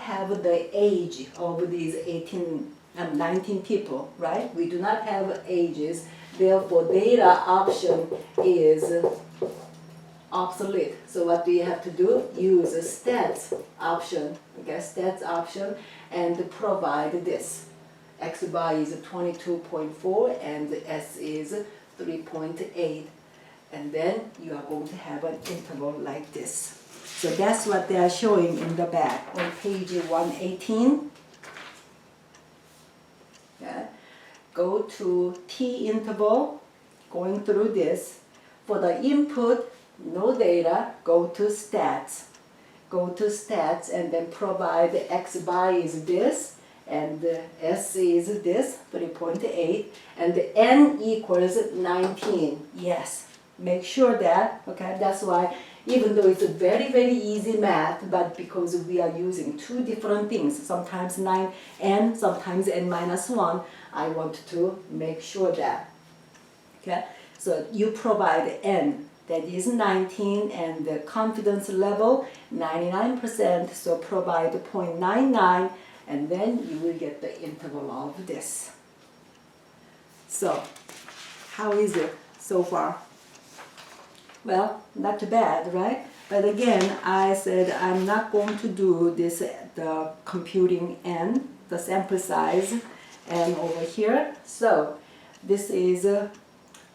have the age of these 19 people, right? We do not have ages. Therefore, data option is obsolete. So what do you have to do? Use a stats option, okay, stats option, and provide this. X bar is 22.4 and S is 3.8. And then you are going to have an interval like this. So that's what they are showing in the back on page 118. Okay. Go to T interval, going through this. For the input, no data, go to stats. Go to stats and then provide X bar is this, and S is this, 3.8, and the N equals 19. Yes, make sure that, okay, that's why even though it's a very, very easy math, but because we are using two different things, sometimes N, sometimes N minus 1, I want to make sure that, okay, so you provide N. That is 19 and the confidence level 99%, so provide 0.99 and then you will get the interval of this. So, how is it so far? Well, not too bad, right? But again, I said I'm not going to do this, the computing N, the sample size, and over here. So, this is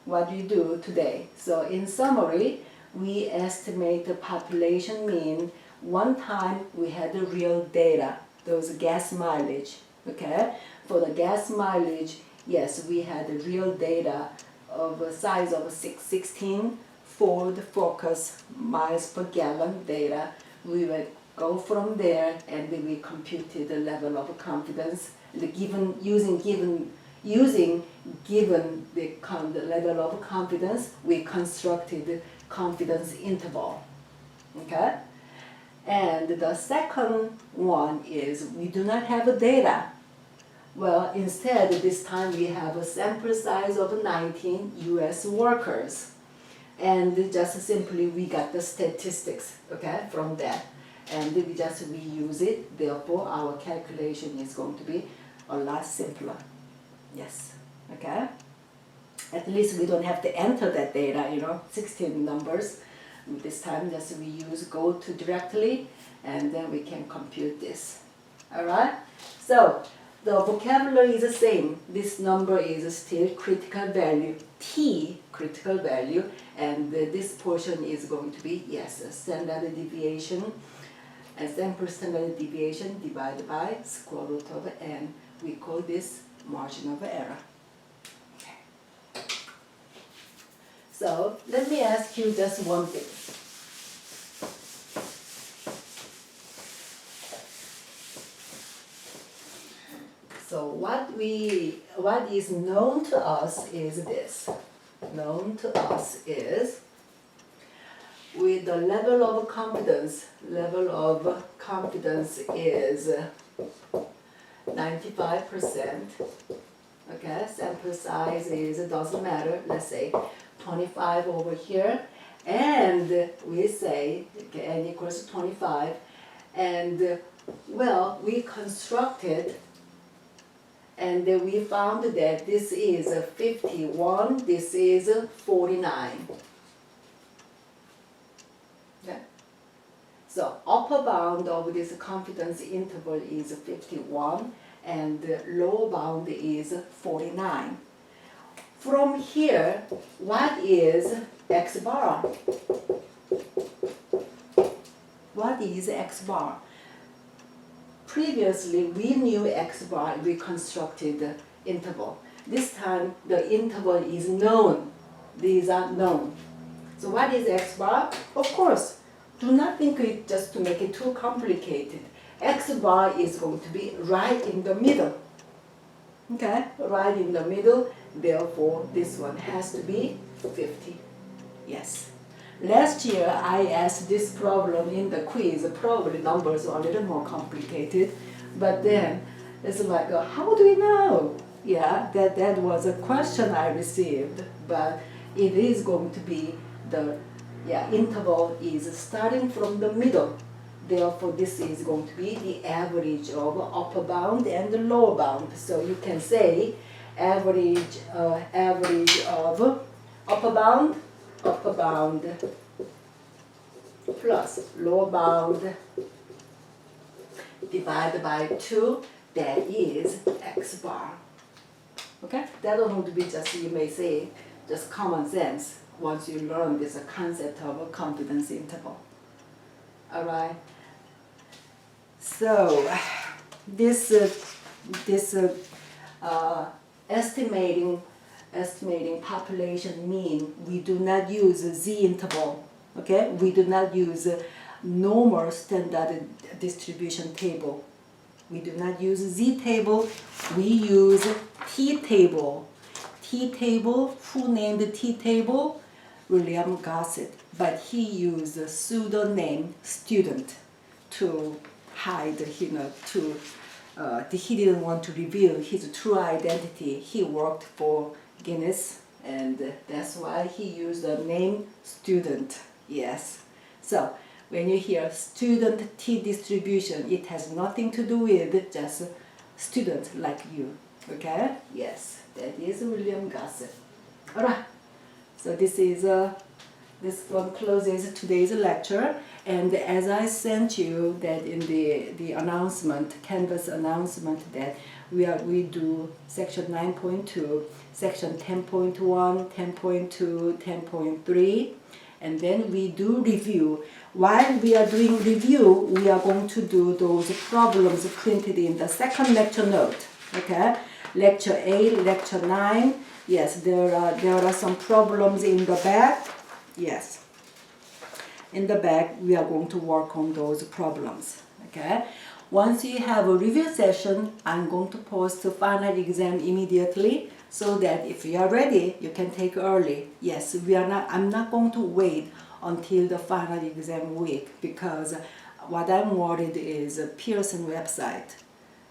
what we do today. So in summary, we estimate the population mean. One time we had the real data, those gas mileage, okay? For the gas mileage, yes, we had the real data of a size of 616 Ford Focus miles per gallon data. We would go from there and then we computed the level of confidence, the using given the level of confidence, we constructed confidence interval, okay? And the second one is we do not have a data. Well, instead, this time we have a sample size of 19 US workers. And just simply we got the statistics, okay, from that. And we just reuse it, therefore our calculation is going to be a lot simpler. Yes, okay? At least we don't have to enter that data, 16 numbers. This time just we use go to directly and then we can compute this. Alright? So, the vocabulary is the same. This number is still critical value, T critical value, and this portion is going to be, yes, standard deviation, and sample standard deviation divided by square root of n. We call this margin of error. Okay. So let me ask you just one thing. So what is known to us is this. Known to us is with the level of confidence is 95%. Okay, sample size is, it doesn't matter, let's say 25 over here, and we say, okay, n equals 25, and well, we constructed, and we found that this is 51, this is 49. Okay. So upper bound of this confidence interval is 51 and the lower bound is 49. From here, what is X bar? What is X bar? Previously, we knew X bar, we constructed the interval. This time, the interval is known. These are known. So what is X bar? Of course, do not think it just to make it too complicated. X bar is going to be right in the middle. Okay, right in the middle. Therefore, this one has to be 50. Yes. Last year, I asked this problem in the quiz. Probably numbers were a little more complicated. But then, it's like, how do we know? Yeah, that was a question I received. But it is going to be the interval is starting from the middle. Therefore, this is going to be the average of upper bound and the lower bound. So you can say average of upper bound plus lower bound divided by 2, that is x bar. Okay? That don't have to be just, you may say, just common sense once you learn this concept of a confidence interval. Alright? So, this estimating population mean, we do not use z interval. Okay, we do not use normal standard distribution table. We do not use z table. We use t table. T table. Who named T table? William Gossett. But he used a pseudonym student to hide, he didn't want to reveal his true identity. He worked for Guinness, and that's why he used the name student. Yes. So when you hear student T distribution, it has nothing to do with just student like you. Okay? Yes, that is William Gossett. Alright. So this one closes today's lecture. And as I sent you that in the announcement, Canvas announcement, that we do section 9.2, section 10.1, 10.2, 10.3, and then we do review. While we are doing review, we are going to do those problems printed in the second lecture note. Okay, lecture 8, lecture 9. Yes, there are some problems in the back. Yes. In the back, we are going to work on those problems. Okay. Once you have a review session, I'm going to post the final exam immediately, so that if you are ready, you can take early. Yes, I'm not going to wait until the final exam week, because what I'm worried is a Pearson website.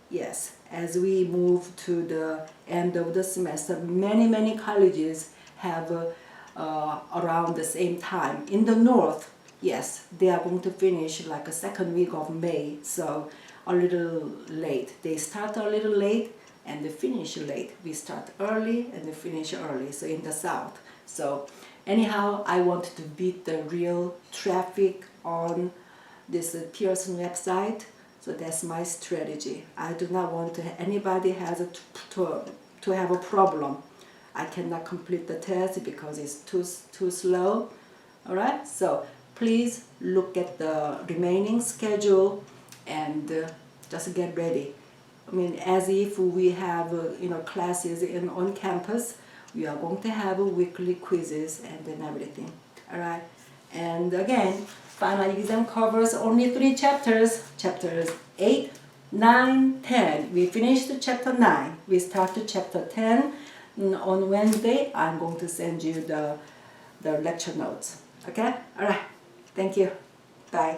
Yes, as we move to the end of the semester, many colleges have around the same time. In the north, yes, they are going to finish like a second week of May, so a little late. They start a little late and they finish late. We start early and they finish early, so in the south. So anyhow, I want to beat the real traffic on this Pearson website, so that's my strategy. I do not want anybody to have a problem. I cannot complete the test because it's too slow. Alright, so please look at the remaining schedule and just get ready. I mean, as if we have classes on campus, we are going to have weekly quizzes and then everything. Alright, and again, final exam covers only 3 chapters. Chapters 8, 9, 10. We finished chapter 9. We start to chapter 10. On Wednesday, I'm going to send you the lecture notes. Okay? Alright. Thank you. Bye.